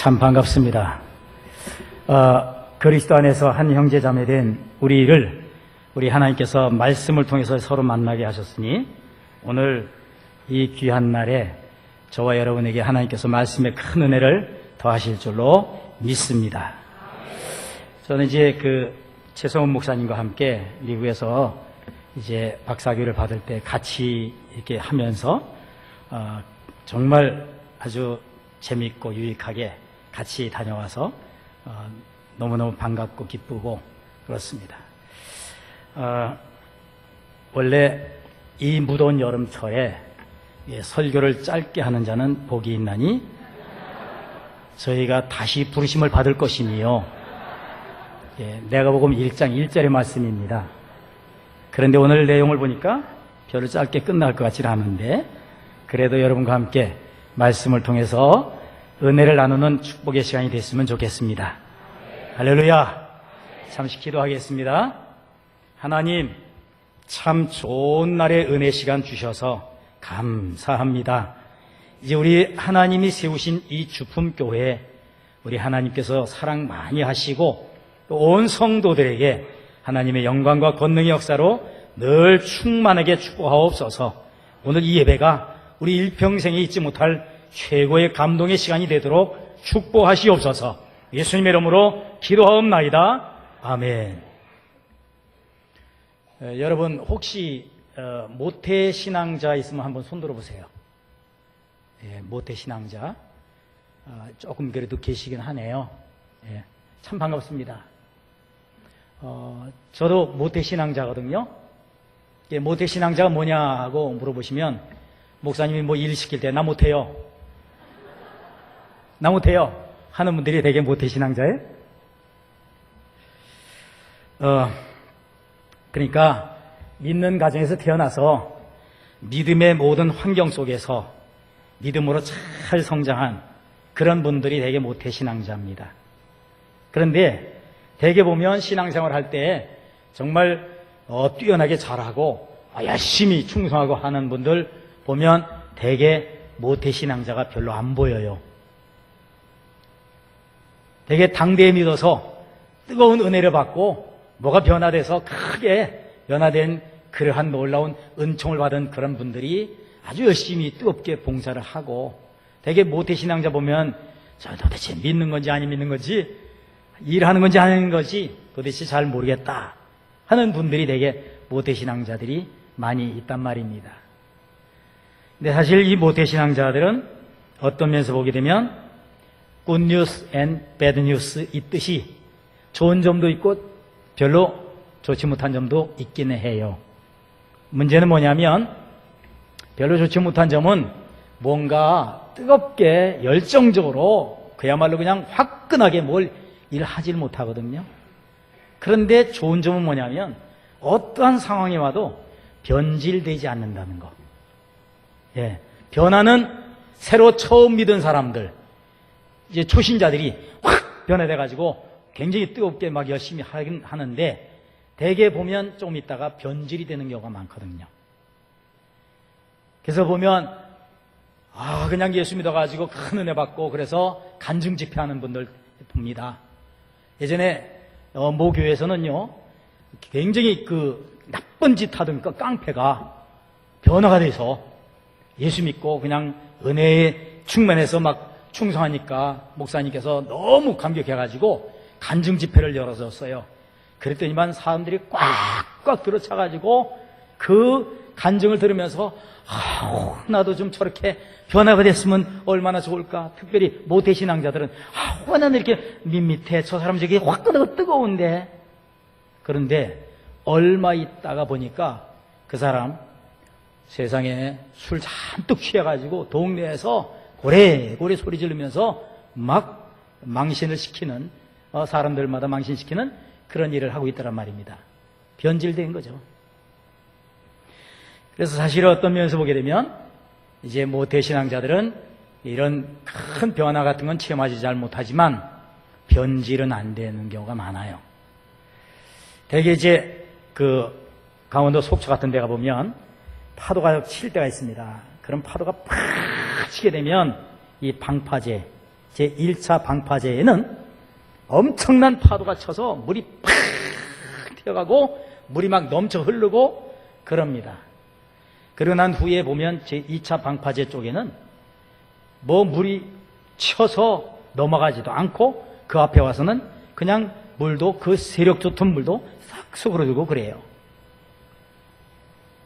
참 반갑습니다. 그리스도 안에서 한 형제 자매 된 우리 하나님께서 말씀을 통해서 서로 만나게 하셨으니 오늘 이 귀한 날에 저와 여러분에게 하나님께서 말씀의 큰 은혜를 더하실 줄로 믿습니다. 저는 이제 최성훈 목사님과 함께 미국에서 이제 박사교를 받을 때 같이 이렇게 하면서 정말 아주 재밌고 유익하게 같이 다녀와서 너무너무 반갑고 기쁘고 그렇습니다. 원래 이 무더운 여름철에 설교를 짧게 하는 자는 복이 있나니 저희가 다시 부르심을 받을 것이니요. 내가복음 1장 1절의 말씀입니다. 그런데 오늘 내용을 보니까 별로 짧게 끝날 것 같지는 않은데 그래도 여러분과 함께 말씀을 통해서 은혜를 나누는 축복의 시간이 됐으면 좋겠습니다. 할렐루야. 잠시 기도하겠습니다. 하나님, 참 좋은 날에 은혜 시간 주셔서 감사합니다. 이제 우리 하나님이 세우신 이 주품교회, 우리 하나님께서 사랑 많이 하시고 온 성도들에게 하나님의 영광과 권능의 역사로 늘 충만하게 축복하옵소서. 오늘 이 예배가 우리 일평생에 잊지 못할 최고의 감동의 시간이 되도록 축복하시옵소서. 예수님의 이름으로 기도하옵나이다. 아멘. 여러분 혹시 모태신앙자 있으면 한번 손 들어보세요. 모태신앙자 조금 그래도 계시긴 하네요. 참 반갑습니다. 저도 모태신앙자거든요. 모태신앙자가 뭐냐고 물어보시면 목사님이 뭐 일 시킬 때 나 못해요 하는 분들이 되게 모태신앙자예요. 그러니까 믿는 가정에서 태어나서 믿음의 모든 환경 속에서 믿음으로 잘 성장한 그런 분들이 되게 모태신앙자입니다. 그런데 대개 보면 신앙생활 할 때 정말 뛰어나게 잘하고 열심히 충성하고 하는 분들 보면 대개 모태신앙자가 별로 안 보여요. 되게 당대에 믿어서 뜨거운 은혜를 받고 뭐가 변화돼서 크게 변화된 그러한 놀라운 은총을 받은 그런 분들이 아주 열심히 뜨겁게 봉사를 하고 되게 모태신앙자 보면 저 도대체 믿는 건지 안 믿는 건지 일하는 건지 안 하는 건지 도대체 잘 모르겠다 하는 분들이 되게 모태신앙자들이 많이 있단 말입니다. 근데 사실 이 모태신앙자들은 어떤 면에서 보게 되면 good news and bad news 있듯이 좋은 점도 있고 별로 좋지 못한 점도 있기는 해요. 문제는 뭐냐면 별로 좋지 못한 점은 뭔가 뜨겁게 열정적으로 그야말로 그냥 화끈하게 뭘 일하지 못하거든요. 그런데 좋은 점은 뭐냐면 어떠한 상황이 와도 변질되지 않는다는 거. 변화는 새로 처음 믿은 사람들, 이제 초신자들이 확 변화돼가지고 굉장히 뜨겁게 막 열심히 하긴 하는데 대개 보면 좀 있다가 변질이 되는 경우가 많거든요. 그래서 보면 그냥 예수 믿어가지고 큰 은혜 받고 그래서 간증 집회하는 분들 봅니다. 예전에 모 교회에서는요 굉장히 나쁜 짓 하던 깡패가 변화가 돼서 예수 믿고 그냥 은혜에 충만해서 막 충성하니까 목사님께서 너무 감격해가지고 간증 집회를 열어줬어요. 그랬더니만 사람들이 꽉꽉 들어차가지고 그 간증을 들으면서 나도 좀 저렇게 변화가 됐으면 얼마나 좋을까. 특별히 모태신앙자들은 나는 이렇게 밋밋해. 저 사람 저기 화끈하고 뜨거운데. 그런데 얼마 있다가 보니까 그 사람 세상에 술 잔뜩 취해가지고 동네에서 고래고래 소리 지르면서 막 망신을 시키는 사람들마다 망신시키는 그런 일을 하고 있다란 말입니다. 변질된 거죠. 그래서 사실 어떤 면에서 보게 되면 이제 모태신앙자들은 이런 큰 변화 같은 건 체험하지 잘 못하지만 변질은 안 되는 경우가 많아요. 대개 이제 강원도 속초 같은 데 가보면 파도가 칠 때가 있습니다. 그런 파도가 팍 치게 되면 이 방파제 제1차 방파제에는 엄청난 파도가 쳐서 물이 팍 튀어가고 물이 막 넘쳐 흐르고 그럽니다. 그러고 난 후에 보면 제2차 방파제 쪽에는 뭐 물이 쳐서 넘어가지도 않고 그 앞에 와서는 그냥 물도 그 세력 좋던 물도 싹 수그러들고 그래요.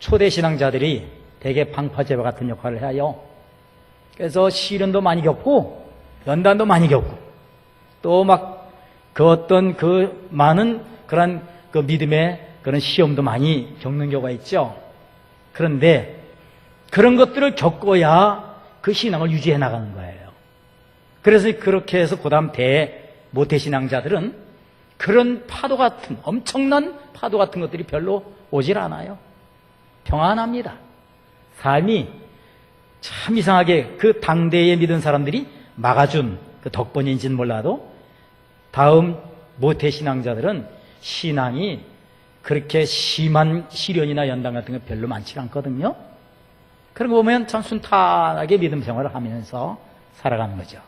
초대 신앙자들이 대개 방파제와 같은 역할을 해요. 그래서 시련도 많이 겪고 연단도 많이 겪고 또 막 그 어떤 그 많은 그런 그 믿음의 그런 시험도 많이 겪는 경우가 있죠. 그런데 그런 것들을 겪어야 그 신앙을 유지해 나가는 거예요. 그래서 그렇게 해서 그다음 모태신앙자들은 그런 파도 같은 엄청난 파도 같은 것들이 별로 오질 않아요. 평안합니다. 삶이 참 이상하게 그 당대에 믿은 사람들이 막아준 그 덕분인지는 몰라도 다음 모태신앙자들은 신앙이 그렇게 심한 시련이나 연단 같은 게 별로 많지 않거든요. 그런 거 보면 참 순탄하게 믿음 생활을 하면서 살아가는 거죠.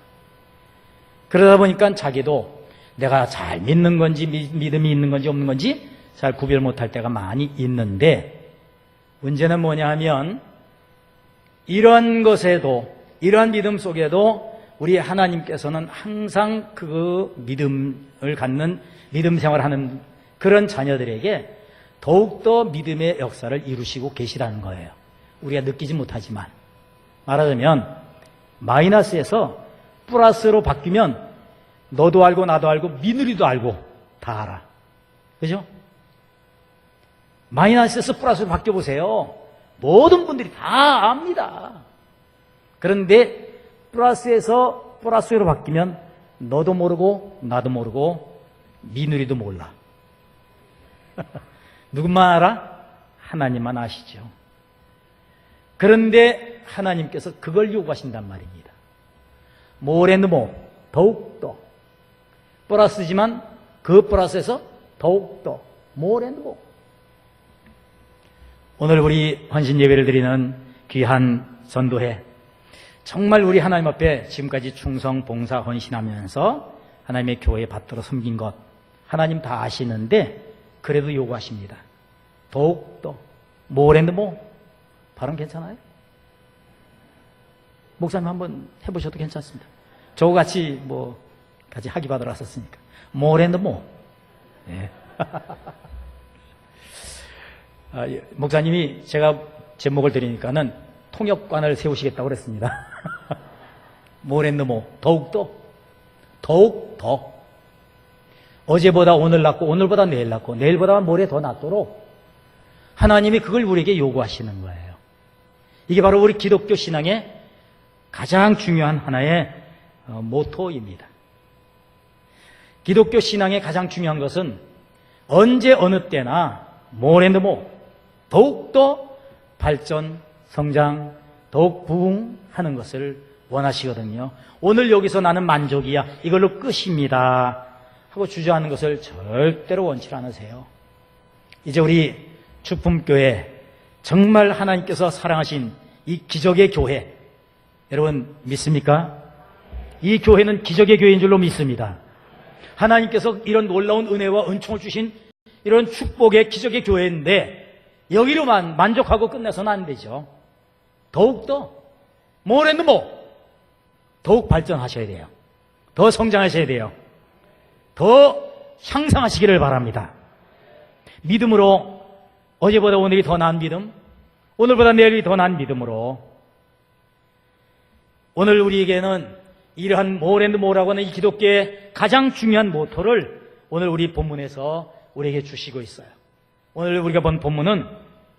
그러다 보니까 자기도 내가 잘 믿는 건지 믿음이 있는 건지 없는 건지 잘 구별 못할 때가 많이 있는데 문제는 뭐냐 하면 이런 것에도 이러한 믿음 속에도 우리 하나님께서는 항상 그 믿음을 갖는 믿음 생활하는 그런 자녀들에게 더욱더 믿음의 역사를 이루시고 계시다는 거예요. 우리가 느끼지 못하지만 말하자면 마이너스에서 플러스로 바뀌면 너도 알고 나도 알고 며느리도 알고 다 알아. 그죠? 마이너스에서 플러스로 바뀌어보세요. 모든 분들이 다 압니다. 그런데 플러스에서 플러스로 바뀌면 너도 모르고 나도 모르고 며느리도 몰라. 누구만 알아? 하나님만 아시죠. 그런데 하나님께서 그걸 요구하신단 말입니다. more and more, 더욱더 플러스지만 그 플러스에서 더욱더 more and more. 오늘 우리 헌신 예배를 드리는 귀한 전도회 정말 우리 하나님 앞에 지금까지 충성, 봉사, 헌신하면서 하나님의 교회에 받들어 섬긴 것 하나님 다 아시는데 그래도 요구하십니다. 더욱더 more and more. 발음 괜찮아요? 목사님 한번 해보셔도 괜찮습니다. 저와 같이 같이 학위 받으러 왔었으니까 more and more. 네. 목사님이 제가 제목을 드리니까는 통역관을 세우시겠다고 그랬습니다. more and more. 더욱더 어제보다 오늘 낫고 오늘보다 내일 낫고 내일보다 모레 더 낫도록 하나님이 그걸 우리에게 요구하시는 거예요. 이게 바로 우리 기독교 신앙의 가장 중요한 하나의 모토입니다. 기독교 신앙의 가장 중요한 것은 언제 어느 때나 more and more, 더욱더 발전, 성장, 더욱 부흥하는 것을 원하시거든요. 오늘 여기서 나는 만족이야, 이걸로 끝입니다 하고 주저하는 것을 절대로 원치 않으세요. 이제 우리 축품교회 정말 하나님께서 사랑하신 이 기적의 교회 여러분 믿습니까? 이 교회는 기적의 교회인 줄로 믿습니다. 하나님께서 이런 놀라운 은혜와 은총을 주신 이런 축복의 기적의 교회인데 여기로만 만족하고 끝내서는 안 되죠. 더욱더 more and more, 더욱 발전하셔야 돼요. 더 성장하셔야 돼요. 더 향상하시기를 바랍니다. 믿음으로 어제보다 오늘이 더 나은 믿음, 오늘보다 내일이 더 나은 믿음으로 오늘 우리에게는 이러한 more and more라고 하는 이 기독교의 가장 중요한 모토를 오늘 우리 본문에서 우리에게 주시고 있어요. 오늘 우리가 본 본문은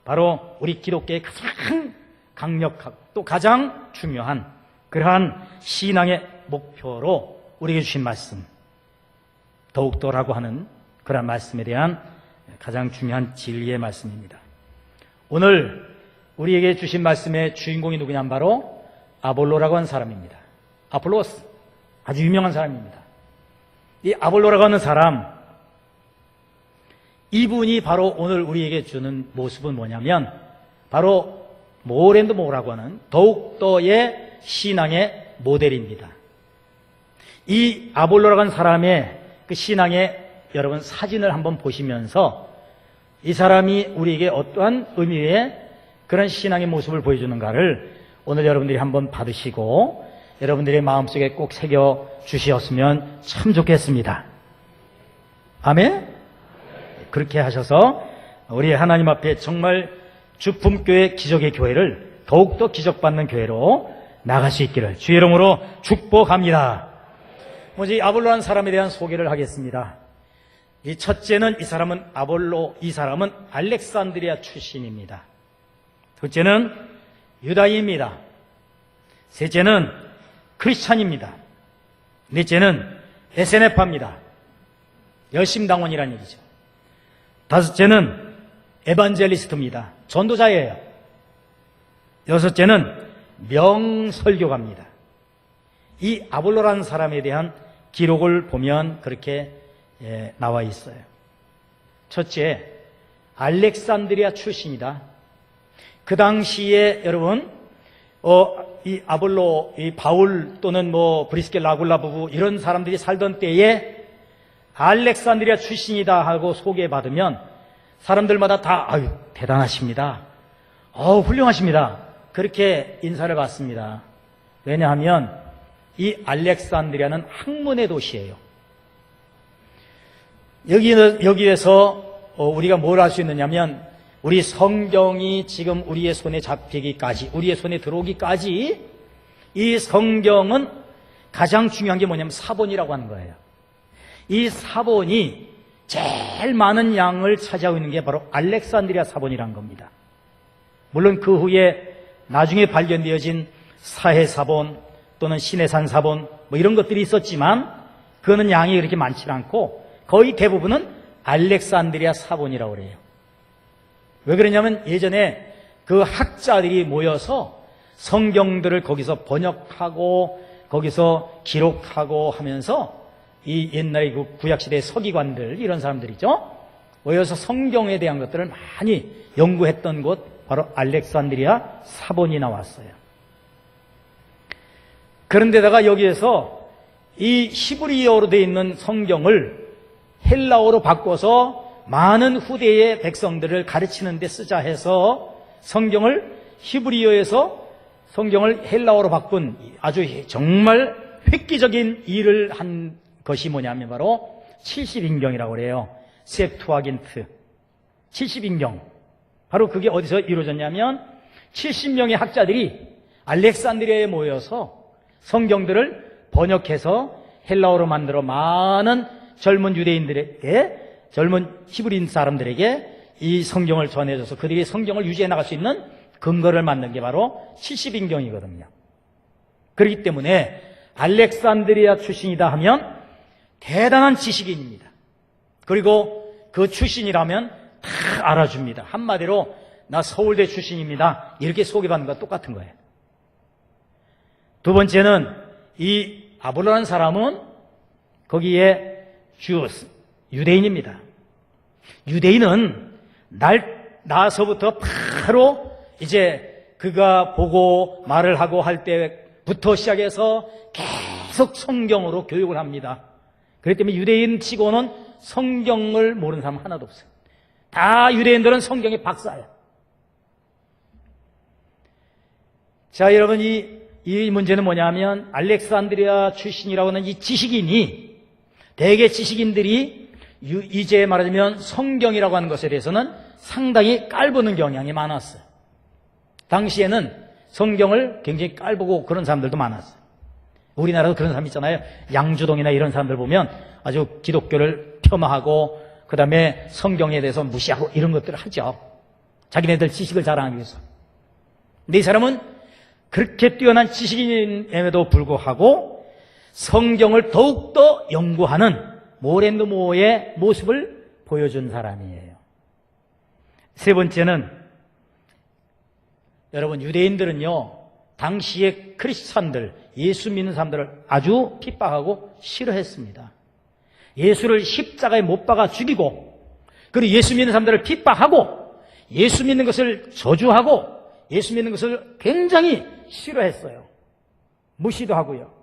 바로 우리 기독교의 가장 강력하고 또 가장 중요한 그러한 신앙의 목표로 우리에게 주신 말씀, 더욱더라고 하는 그러한 말씀에 대한 가장 중요한 진리의 말씀입니다. 오늘 우리에게 주신 말씀의 주인공이 누구냐면 바로 아볼로라고 하는 사람입니다. 아폴로스, 아주 유명한 사람입니다. 이 아볼로라고 하는 사람, 이분이 바로 오늘 우리에게 주는 모습은 뭐냐면 바로 more and more라고 하는 더욱더의 신앙의 모델입니다. 이 아볼로라고 하는 사람의 그 신앙의 여러분 사진을 한번 보시면서 이 사람이 우리에게 어떠한 의미의 그런 신앙의 모습을 보여주는가를 오늘 여러분들이 한번 받으시고 여러분들의 마음속에 꼭 새겨 주시었으면 참 좋겠습니다. 아멘? 그렇게 하셔서 우리 하나님 앞에 정말 주품교회 기적의 교회를 더욱더 기적받는 교회로 나갈 수 있기를 주의 이름으로 축복합니다. 먼저 이 아볼로라는 사람에 대한 소개를 하겠습니다. 이 첫째는 이 사람은 이 사람은 알렉산드리아 출신입니다. 둘째는 유다인입니다. 셋째는 크리스찬입니다. 넷째는 에세네파입니다. 열심당원이라는 얘기죠. 다섯째는 에반젤리스트입니다. 전도자예요. 여섯째는 명설교가입니다. 이 아볼로라는 사람에 대한 기록을 보면 그렇게 나와 있어요. 첫째, 알렉산드리아 출신이다. 그 당시에 여러분 이 아볼로, 이 바울 또는 브리스겔 라굴라 부부 이런 사람들이 살던 때에 알렉산드리아 출신이다 하고 소개받으면 사람들마다 다 아유 대단하십니다. 훌륭하십니다. 그렇게 인사를 받습니다. 왜냐하면 이 알렉산드리아는 학문의 도시예요. 여기에서 우리가 뭘 할 수 있느냐면 우리 성경이 지금 우리의 손에 잡히기까지, 우리의 손에 들어오기까지 이 성경은 가장 중요한 게 뭐냐면 사본이라고 하는 거예요. 이 사본이 제일 많은 양을 차지하고 있는 게 바로 알렉산드리아 사본이라는 겁니다. 물론 그 후에 나중에 발견되어진 사해사본 또는 시내산 사본 이런 것들이 있었지만 그거는 양이 그렇게 많지 않고 거의 대부분은 알렉산드리아 사본이라고 그래요. 왜 그러냐면 예전에 그 학자들이 모여서 성경들을 거기서 번역하고 거기서 기록하고 하면서 이 옛날에 그 구약시대의 서기관들 이런 사람들이죠. 모여서 성경에 대한 것들을 많이 연구했던 곳 바로 알렉산드리아 사본이 나왔어요. 그런데다가 여기에서 이 히브리어로 되어 있는 성경을 헬라어로 바꿔서 많은 후대의 백성들을 가르치는 데 쓰자 해서 성경을 히브리어에서 성경을 헬라어로 바꾼 아주 정말 획기적인 일을 한 것이 뭐냐면 바로 70인경이라고 그래요. 셉투아긴트 70인경. 바로 그게 어디서 이루어졌냐면 70명의 학자들이 알렉산드리아에 모여서 성경들을 번역해서 헬라어로 만들어 많은 젊은 유대인들에게, 젊은 히브리인 사람들에게 이 성경을 전해줘서 그들이 성경을 유지해 나갈 수 있는 근거를 만든 게 바로 70인경이거든요. 그렇기 때문에 알렉산드리아 출신이다 하면 대단한 지식인입니다. 그리고 그 출신이라면 다 알아줍니다. 한마디로 나 서울대 출신입니다. 이렇게 소개받는 것과 똑같은 거예요. 두 번째는 이 아볼로라는 사람은 거기에 유대인입니다. 유대인은 나서부터 바로 이제 그가 보고 말을 하고 할 때부터 시작해서 계속 성경으로 교육을 합니다. 그렇기 때문에 유대인 치고는 성경을 모르는 사람 하나도 없어요. 다 유대인들은 성경의 박사예요. 자, 여러분 이 문제는 뭐냐면 알렉산드리아 출신이라고 하는 이 지식인이 대개 지식인들이 이제 말하자면 성경이라고 하는 것에 대해서는 상당히 깔보는 경향이 많았어요. 당시에는 성경을 굉장히 깔보고 그런 사람들도 많았어요. 우리나라도 그런 사람 있잖아요. 양주동이나 이런 사람들 보면 아주 기독교를 폄하하고 그 다음에 성경에 대해서 무시하고 이런 것들을 하죠. 자기네들 지식을 자랑하기 위해서. 근데 이 사람은 그렇게 뛰어난 지식인임에도 불구하고 성경을 더욱더 연구하는 모렌드모어의 모습을 보여준 사람이에요. 세 번째는 여러분 유대인들은요 당시의 크리스찬들 예수 믿는 사람들을 아주 핍박하고 싫어했습니다. 예수를 십자가에 못 박아 죽이고 그리고 예수 믿는 사람들을 핍박하고 예수 믿는 것을 저주하고 예수 믿는 것을 굉장히 싫어했어요. 무시도 하고요.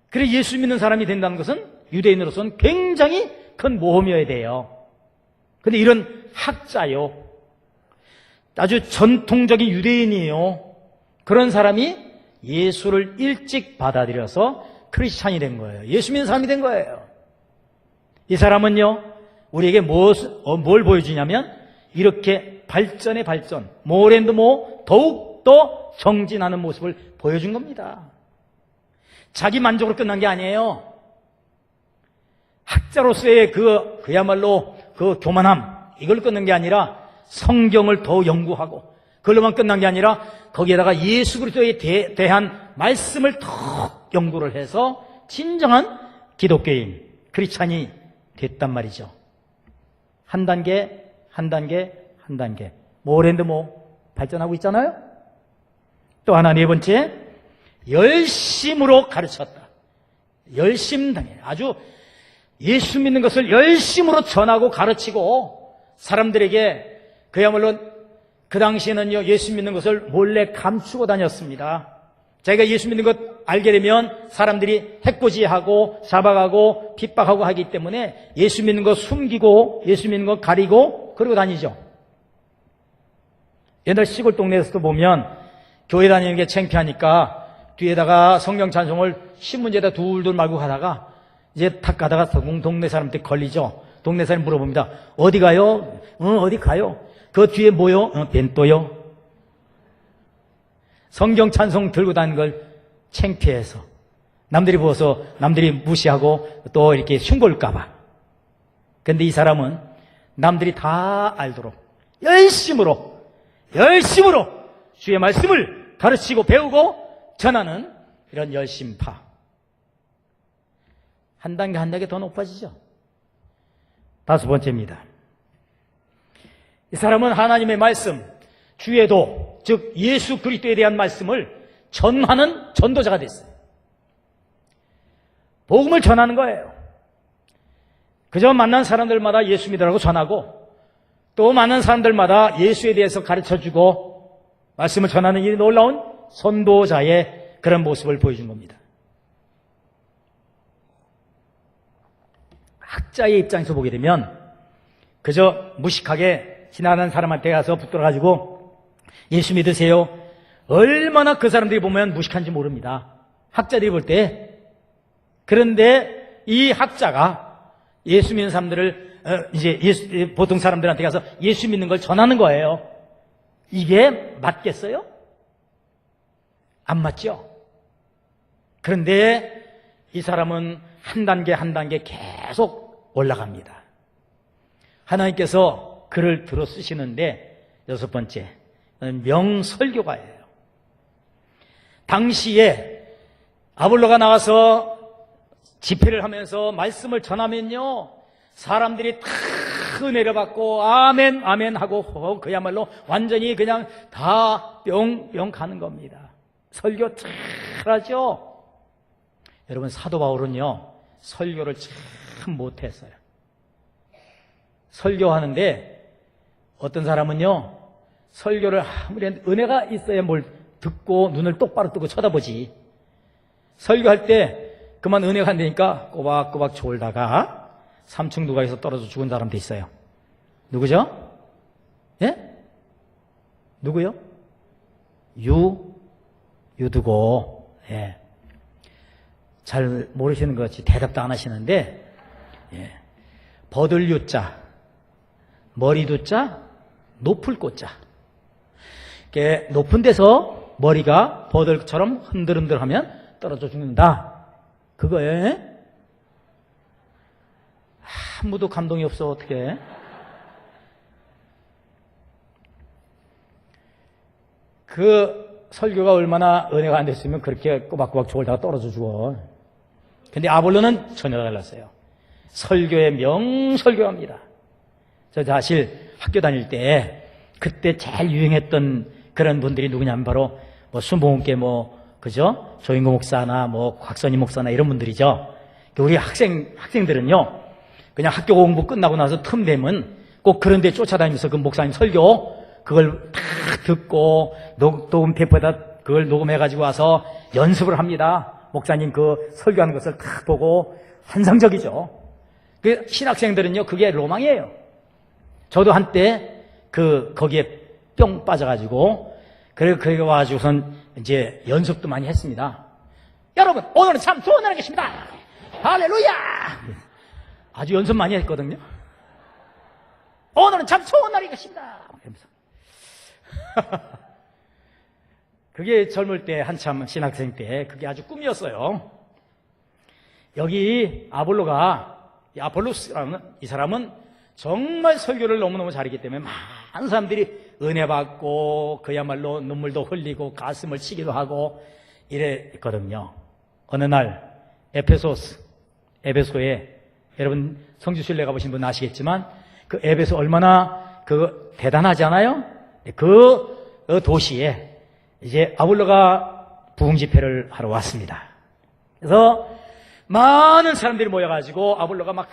그래 예수 믿는 사람이 된다는 것은 유대인으로서는 굉장히 큰 모험이어야 돼요. 근데 이런 학자요, 아주 전통적인 유대인이에요. 그런 사람이 예수를 일찍 받아들여서 크리스찬이 된 거예요. 예수 믿는 사람이 된 거예요. 이 사람은요, 우리에게 뭘 보여주냐면 이렇게 발전의 발전, more and more, 더욱더 정진하는 모습을 보여준 겁니다. 자기 만족으로 끝난 게 아니에요. 학자로서의 그야말로 그 교만함, 이걸 끊는 게 아니라 성경을 더 연구하고, 그걸로만 끝난 게 아니라 거기에다가 예수 그리스도에 대한 말씀을 더 연구를 해서 진정한 기독교인, 크리스찬이 됐단 말이죠. 한 단계, 한 단계, 한 단계. 모랜드 발전하고 있잖아요? 또 하나, 네 번째, 열심으로 가르쳤다. 열심당해. 아주 예수 믿는 것을 열심으로 전하고 가르치고 사람들에게 그야말로 그 당시에는요, 예수 믿는 것을 몰래 감추고 다녔습니다. 자기가 예수 믿는 것 알게 되면 사람들이 해코지하고 잡아가고 핍박하고 하기 때문에 예수 믿는 것 숨기고 예수 믿는 것 가리고 그러고 다니죠. 옛날 시골 동네에서도 보면 교회 다니는 게 창피하니까 뒤에다가 성경 찬송을 신문지에다 둘둘 말고 가다가 이제 탁 가다가 동네 사람한테 걸리죠. 동네 사람이 물어봅니다. 어디 가요? 어디 가요? 그 뒤에 뭐요? 벤또요. 성경 찬송 들고 다니는 걸 창피해서 남들이 보아서 남들이 무시하고 또 이렇게 흉볼까봐. 근데 이 사람은 남들이 다 알도록 열심으로 주의 말씀을 가르치고 배우고 전하는 이런 열심파. 한 단계 한 단계 더 높아지죠. 다섯 번째입니다. 이 사람은 하나님의 말씀, 주의 도, 즉 예수 그리스도에 대한 말씀을 전하는 전도자가 됐어요. 복음을 전하는 거예요. 그저 만난 사람들마다 예수 믿으라고 전하고 또 많은 사람들마다 예수에 대해서 가르쳐주고 말씀을 전하는 이 놀라운 선도자의 그런 모습을 보여준 겁니다. 학자의 입장에서 보게 되면 그저 무식하게 지나가는 사람한테 가서 붙들어가지고 예수 믿으세요. 얼마나 그 사람들이 보면 무식한지 모릅니다. 학자들이 볼 때. 그런데 이 학자가 예수 믿는 사람들을 보통 사람들한테 가서 예수 믿는 걸 전하는 거예요. 이게 맞겠어요? 안 맞죠? 그런데 이 사람은 한 단계 한 단계 계속 올라갑니다. 하나님께서 글을 들어 쓰시는데 여섯 번째, 명설교가예요. 당시에 아볼로가 나와서 집회를 하면서 말씀을 전하면요, 사람들이 다 은혜를 받고 아멘 아멘 하고 그야말로 완전히 그냥 다 뿅뿅 가는 겁니다. 설교 잘하죠? 여러분, 사도 바울은요 설교를 참 못했어요. 설교하는데 어떤 사람은요 설교를 아무리 은혜가 있어야 뭘 듣고 눈을 똑바로 뜨고 쳐다보지, 설교할 때 그만 은혜가 안 되니까 꼬박꼬박 졸다가 3층 누가에서 떨어져 죽은 사람도 있어요. 누구죠? 예? 누구요? 유두고. 예. 잘 모르시는 것 같이 대답도 안 하시는데, 예. 버들 유자, 머리 두자, 높을 꽃자. 이렇게 높은 데서 머리가 버들처럼 흔들흔들하면 떨어져 죽는다. 그거예요. 아무도 감동이 없어. 어떻게? 그 설교가 얼마나 은혜가 안 됐으면 그렇게 꼬박꼬박 졸다가 떨어져 죽어. 근데 아볼로는 전혀 달랐어요. 설교의 명설교합니다. 저 사실 학교 다닐 때 그때 제일 유행했던 그런 분들이 누구냐면 바로 순복음교회 그죠? 조인구 목사나 곽선희 목사나 이런 분들이죠. 우리 학생들은요, 그냥 학교 공부 끝나고 나서 틈 되면 꼭 그런 데 쫓아다니면서 그 목사님 설교 그걸 다 듣고 녹음 테이프에다 그걸 녹음해가지고 와서 연습을 합니다. 목사님 그 설교하는 것을 딱 보고 환상적이죠. 그 신학생들은요, 그게 로망이에요. 저도 한때 거기에 뿅 빠져가지고, 거기 와가지고선 이제 연습도 많이 했습니다. 여러분, 오늘은 참 좋은 날이겠습니다. 할렐루야! 아주 연습 많이 했거든요. 오늘은 참 좋은 날이겠습니다. 이러면서. 그게 젊을 때, 한참 신학생 때, 그게 아주 꿈이었어요. 여기 아볼로스라는 이 사람은 정말 설교를 너무너무 잘했기 때문에 많은 사람들이 은혜 받고 그야말로 눈물도 흘리고 가슴을 치기도 하고 이랬거든요. 어느 날 에베소에 여러분 성지순례 가보신 분 아시겠지만 그 에베소 얼마나 대단하잖아요. 그 도시에 이제 아볼로가 부흥 집회를 하러 왔습니다. 그래서 많은 사람들이 모여가지고 아볼로가 막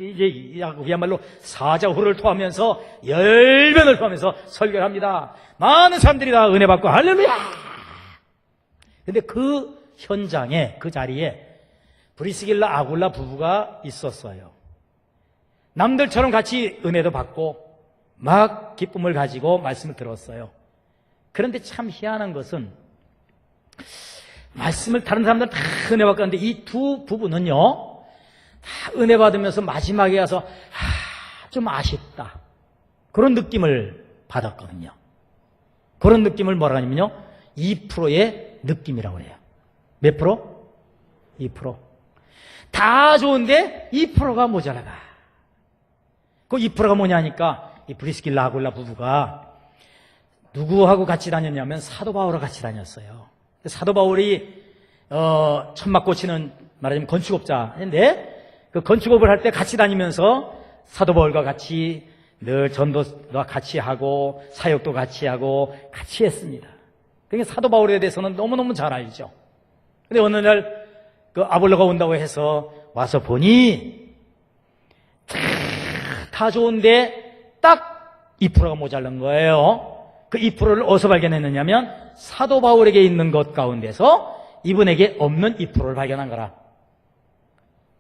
이제 그야말로 사자후를 토하면서 열변을 토하면서 설교를 합니다. 많은 사람들이 다 은혜 받고 할렐루야! 근데 그 현장에, 그 자리에 브리스길라 아굴라 부부가 있었어요. 남들처럼 같이 은혜도 받고 막 기쁨을 가지고 말씀을 들었어요. 그런데 참 희한한 것은 말씀을 다른 사람들은 다 은혜 받고 하는데 이 두 부부는요, 다 은혜 받으면서 마지막에 와서 좀 아쉽다, 그런 느낌을 받았거든요. 그런 느낌을 뭐라 하냐면요, 2%의 느낌이라고 해요. 몇 프로? 2%. 다 좋은데 2%가 모자라다. 그 2%가 뭐냐니까 이 브리스길라 아굴라 부부가 누구하고 같이 다녔냐면 사도 바울과 같이 다녔어요. 사도 바울이 천막 고치는 말하자면 건축업자인데 그 건축업을 할 때 같이 다니면서 사도 바울과 같이 늘 전도도 같이 하고 사역도 같이 하고 같이 했습니다. 그러니까 사도 바울에 대해서는 너무너무 잘 알죠. 근데 어느 날 그 아볼로가 온다고 해서 와서 보니 다 좋은데 딱 2%가 모자란 거예요. 그 2%를 어디서 발견했느냐면 사도 바울에게 있는 것 가운데서 이분에게 없는 2%를 발견한 거라.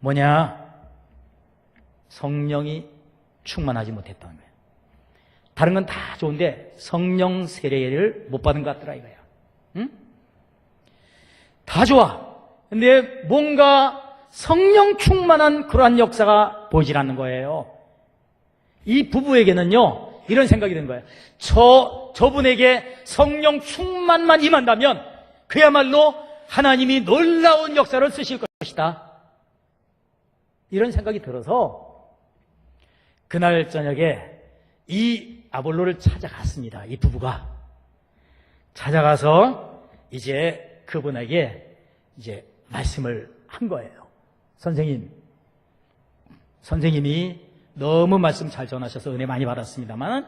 뭐냐? 성령이 충만하지 못했다는 거예요. 다른 건 다 좋은데 성령 세례를 못 받은 것 같더라 이거야. 응? 다 좋아. 근데 뭔가 성령 충만한 그러한 역사가 보이질 않는 거예요. 이 부부에게는요, 이런 생각이 든 거예요. 저분에게 성령 충만만 임한다면 그야말로 하나님이 놀라운 역사를 쓰실 것이다. 이런 생각이 들어서 그날 저녁에 이 아볼로를 찾아갔습니다. 이 부부가 찾아가서 이제 그분에게 이제 말씀을 한 거예요. 선생님이 너무 말씀 잘 전하셔서 은혜 많이 받았습니다만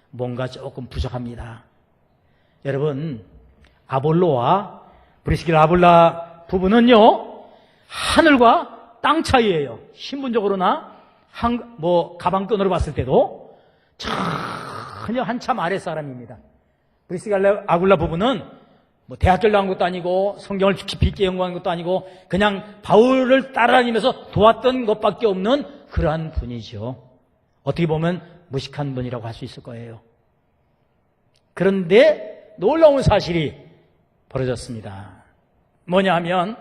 뭔가 조금 부족합니다. 여러분, 아볼로와 브리스길라 아굴라 부부는요, 하늘과 땅 차이예요. 신분적으로나 가방끈으로 봤을 때도 전혀 한참 아래 사람입니다. 브리스길라 아굴라 부부는 대학교를 나온 것도 아니고 성경을 깊이 있게 연구한 것도 아니고 그냥 바울을 따라다니면서 도왔던 것밖에 없는 그러한 분이죠. 어떻게 보면 무식한 분이라고 할 수 있을 거예요. 그런데 놀라운 사실이 벌어졌습니다. 뭐냐 하면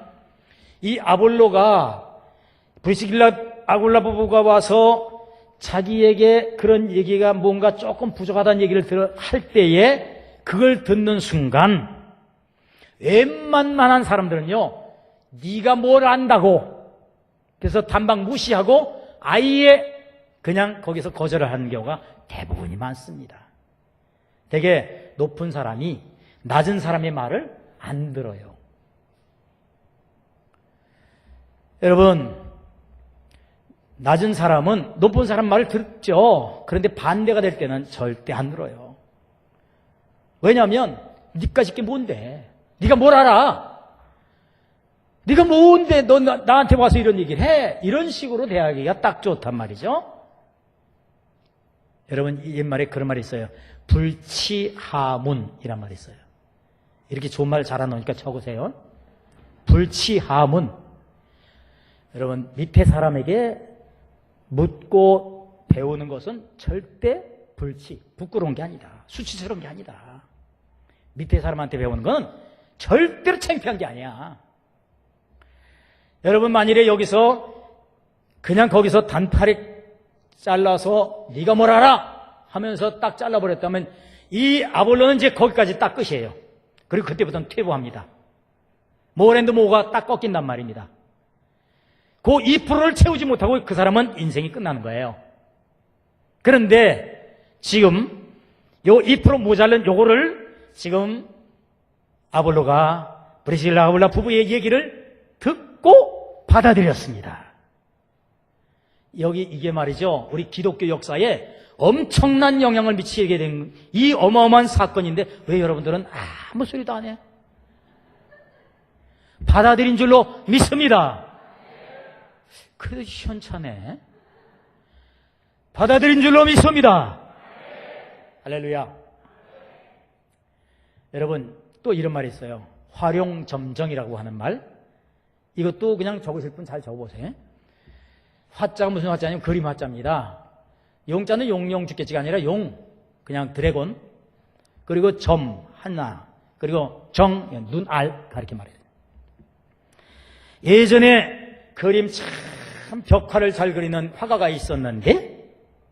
이 아볼로가 브리스길라 아굴라 부부가 와서 자기에게 그런 얘기가 뭔가 조금 부족하다는 얘기를 할 때에 그걸 듣는 순간 웬만한 사람들은요, 네가 뭘 안다고 그래서 단박 무시하고 아예 그냥 거기서 거절을 하는 경우가 대부분이 많습니다. 되게 높은 사람이 낮은 사람의 말을 안 들어요. 여러분, 낮은 사람은 높은 사람 말을 듣죠. 그런데 반대가 될 때는 절대 안 들어요. 왜냐하면 니까짓 게 뭔데? 네가 뭘 알아? 네가 뭔데 너 나한테 와서 이런 얘기를 해? 이런 식으로 대하기가 딱 좋단 말이죠. 여러분, 옛말에 그런 말이 있어요. 불치하문이란 말이 있어요. 이렇게 좋은 말 잘해놓으니까 적으세요. 불치함은 여러분 밑에 사람에게 묻고 배우는 것은 절대 부끄러운 게 아니다. 수치스러운 게 아니다. 밑에 사람한테 배우는 건 절대로 창피한 게 아니야. 여러분 만일에 여기서 그냥 거기서 단파리 잘라서 네가 뭘 알아 하면서 딱 잘라버렸다면 이 아볼로는 이제 거기까지 딱 끝이에요. 그리고 그때부터는 퇴보합니다. 모가 딱 꺾인단 말입니다. 그 2%를 채우지 못하고 그 사람은 인생이 끝나는 거예요. 그런데 지금 요 2% 모자른 요거를 지금 아볼로가 브리실라 아볼라 부부의 얘기를 듣고 받아들였습니다. 여기 이게 말이죠. 우리 기독교 역사에 엄청난 영향을 미치게 된 이 어마어마한 사건인데 왜 여러분들은 아무 소리도 안 해요? 받아들인 줄로 믿습니다. 그래도 시원찮네. 받아들인 줄로 믿습니다. 할렐루야. 여러분 또 이런 말이 있어요. 활용점정이라고 하는 말. 이것도 그냥 적으실 분 잘 적어보세요. 화자가 무슨 화자냐면 그림 화자입니다. 용자는 용용 죽겠지가 아니라 용, 그냥 드래곤. 그리고 점 하나, 그리고 정, 눈, 알 그렇게 말해요. 예전에 그림 참 벽화를 잘 그리는 화가가 있었는데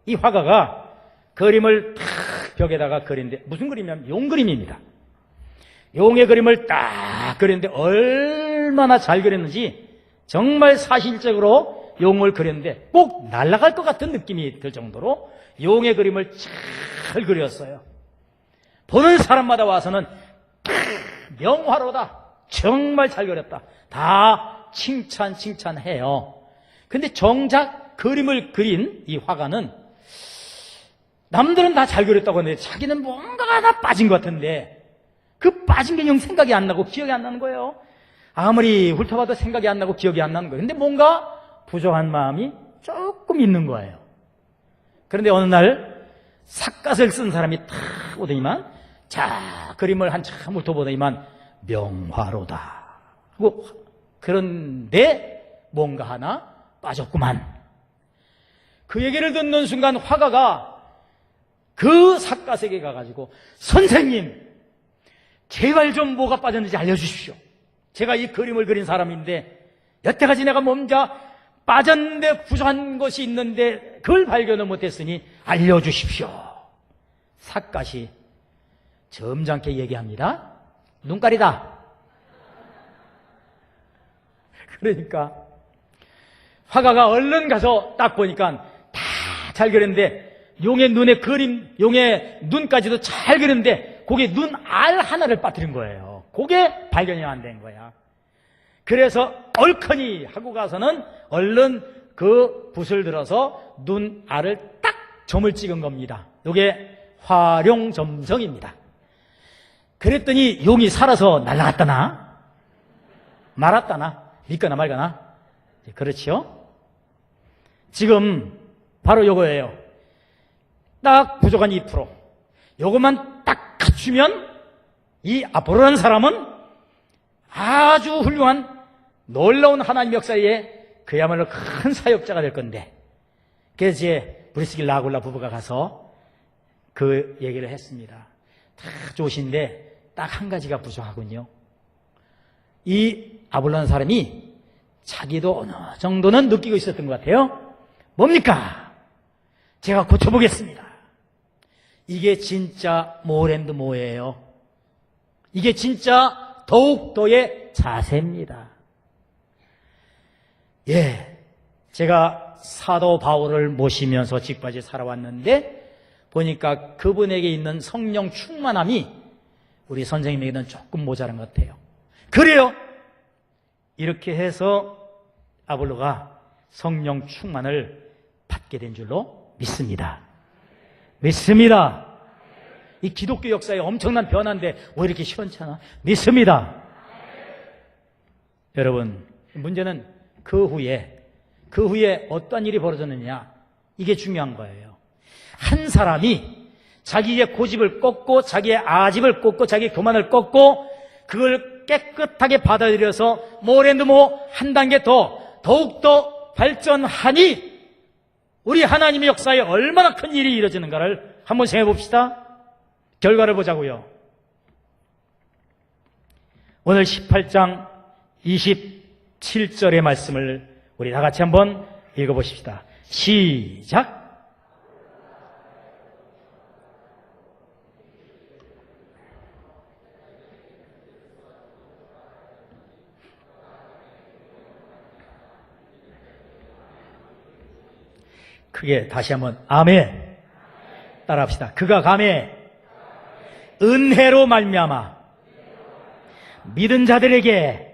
이 화가가 그림을 탁 벽에다가 그리는데 무슨 그림이냐면 용 그림입니다. 용의 그림을 딱 그렸는데 얼마나 잘 그렸는지 정말 사실적으로 용을 그렸는데 꼭 날아갈 것 같은 느낌이 들 정도로 용의 그림을 잘 그렸어요. 보는 사람마다 와서는 명화로다. 정말 잘 그렸다. 다 칭찬해요. 근데 정작 그림을 그린 이 화가는 남들은 다 잘 그렸다고 하는데 자기는 뭔가가 하나 빠진 것 같은데 그 빠진 게 영 생각이 안 나고 기억이 안 나는 거예요. 아무리 훑어봐도 생각이 안 나고 기억이 안 나는 거예요. 근데 뭔가 부족한 마음이 조금 있는 거예요. 그런데 어느 날 삿갓을 쓴 사람이 탁 오더니만 자 그림을 한참 훑어보더니만 명화로다 하고 그런데 뭔가 하나 빠졌구만. 그 얘기를 듣는 순간 화가가 그 삿갓에게 가가지고 선생님 제발 좀 뭐가 빠졌는지 알려주십시오. 제가 이 그림을 그린 사람인데 여태까지 내가 뭔가 빠졌는데 부족한 것이 있는데 그걸 발견을 못했으니 알려주십시오. 삿갓이 점잖게 얘기합니다. 눈깔이다. 그러니까 화가가 얼른 가서 딱 보니까 다 잘 그렸는데 용의 눈의 그림, 용의 눈까지도 잘 그렸는데 거기에 눈 알 하나를 빠뜨린 거예요. 그게 발견이 안 된 거야. 그래서 얼커니 하고 가서는 얼른 그 붓을 들어서 눈 알을 딱 점을 찍은 겁니다. 이게 활용점정입니다. 그랬더니 용이 살아서 날아갔다나 말았다나 믿거나 말거나 그렇지요? 지금 바로 요거예요. 딱 부족한 2%. 요것만 딱 갖추면 이 아볼로라는 사람은 아주 훌륭한 놀라운 하나님 역사에 그야말로 큰 사역자가 될 건데 그래서 이제 브리스길라 아굴라 부부가 가서 그 얘기를 했습니다. 다 좋으신데 딱 한 가지가 부족하군요. 이 아볼로라는 사람이 자기도 어느 정도는 느끼고 있었던 것 같아요. 뭡니까? 제가 고쳐보겠습니다. 이게 진짜 모랜드 모예요. 이게 진짜 더욱더의 자세입니다. 예, 제가 사도 바울을 모시면서 지금까지 살아왔는데 보니까 그분에게 있는 성령 충만함이 우리 선생님에게는 조금 모자란 것 같아요. 그래요. 이렇게 해서 아볼로가 성령 충만을 받게 된 줄로 믿습니다. 믿습니다. 이 기독교 역사에 엄청난 변화인데 왜 이렇게 시원찮아? 믿습니다. 여러분, 문제는 그 후에 어떤 일이 벌어졌느냐, 이게 중요한 거예요. 한 사람이 자기의 고집을 꺾고 자기의 아집을 꺾고 자기의 교만을 꺾고 그걸 깨끗하게 받아들여서 모레도 한 단계 더욱더 발전하니 우리 하나님의 역사에 얼마나 큰 일이 이루어지는가를 한번 생각해 봅시다. 결과를 보자고요. 오늘 18장 27절의 말씀을 우리 다 같이 한번 읽어보십시다. 시작. 크게 다시 한번 아멘. 따라합시다. 그가 가매 은혜로 말미암아 믿은 자들에게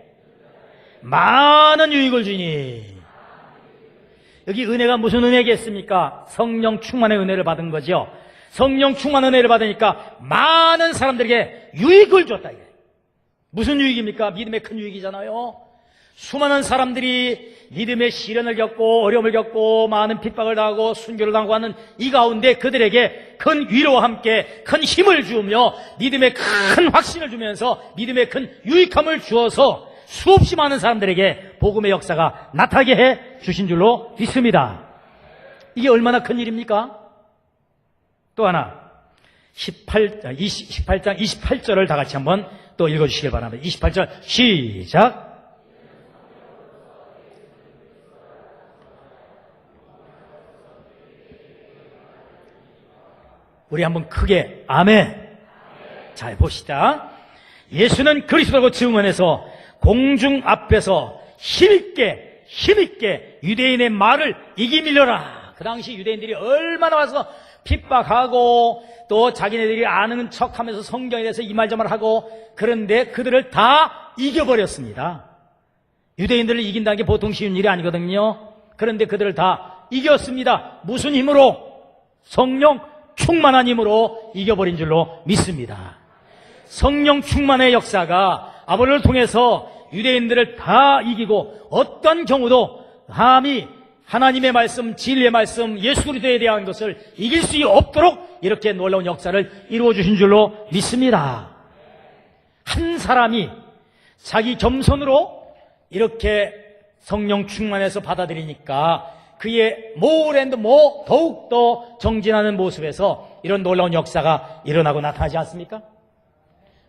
많은 유익을 주니. 여기 은혜가 무슨 은혜겠습니까? 성령 충만의 은혜를 받은 거죠. 성령 충만 은혜를 받으니까 많은 사람들에게 유익을 줬다. 무슨 유익입니까? 믿음의 큰 유익이잖아요. 수많은 사람들이 믿음의 시련을 겪고 어려움을 겪고 많은 핍박을 당하고 순교를 당하고 하는 이 가운데 그들에게 큰 위로와 함께 큰 힘을 주며 믿음의 큰 확신을 주면서 믿음의 큰 유익함을 주어서 수없이 많은 사람들에게 복음의 역사가 나타나게 해 주신 줄로 믿습니다. 이게 얼마나 큰 일입니까? 또 하나 18장 28절을 다 같이 한번 또 읽어주시길 바랍니다. 28절 시작. 우리 한번 크게 아멘. 잘 봅시다. 예수는 그리스도라고 증언해서 공중 앞에서 힘있게 유대인의 말을 이기밀려라. 그 당시 유대인들이 얼마나 와서 핍박하고 또 자기네들이 아는 척하면서 성경에 대해서 이 말 저 말 하고, 그런데 그들을 다 이겨버렸습니다. 유대인들을 이긴다는 게 보통 쉬운 일이 아니거든요. 그런데 그들을 다 이겼습니다. 무슨 힘으로? 성령 충만한 힘으로 이겨버린 줄로 믿습니다. 성령 충만의 역사가 아버지를 통해서 유대인들을 다 이기고 어떤 경우도 감히 하나님의 말씀, 진리의 말씀, 예수 그리스도에 대한 것을 이길 수 없도록 이렇게 놀라운 역사를 이루어 주신 줄로 믿습니다. 한 사람이 자기 겸손으로 이렇게 성령 충만해서 받아들이니까 그의 더욱더 정진하는 모습에서 이런 놀라운 역사가 일어나고 나타나지 않습니까?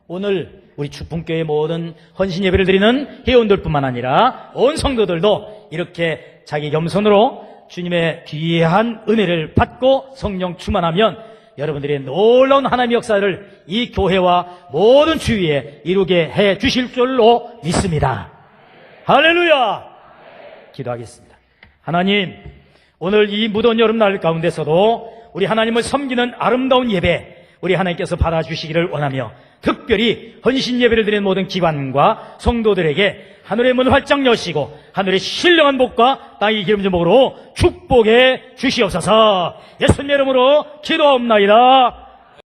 오늘 우리 축복교회 모든 헌신 예배를 드리는 회원들뿐만 아니라 온 성도들도 이렇게 자기 겸손으로 주님의 귀한 은혜를 받고 성령 충만하면 여러분들의 놀라운 하나님의 역사를 이 교회와 모든 주위에 이루게 해 주실 줄로 믿습니다. 할렐루야! 기도하겠습니다. 하나님, 오늘 이 무더운 여름날 가운데서도 우리 하나님을 섬기는 아름다운 예배 우리 하나님께서 받아주시기를 원하며 특별히 헌신 예배를 드리는 모든 기관과 성도들에게 하늘의 문을 활짝 여시고 하늘의 신령한 복과 땅의 기름진 복으로 축복해 주시옵소서. 예수님 이름으로 기도하옵나이다.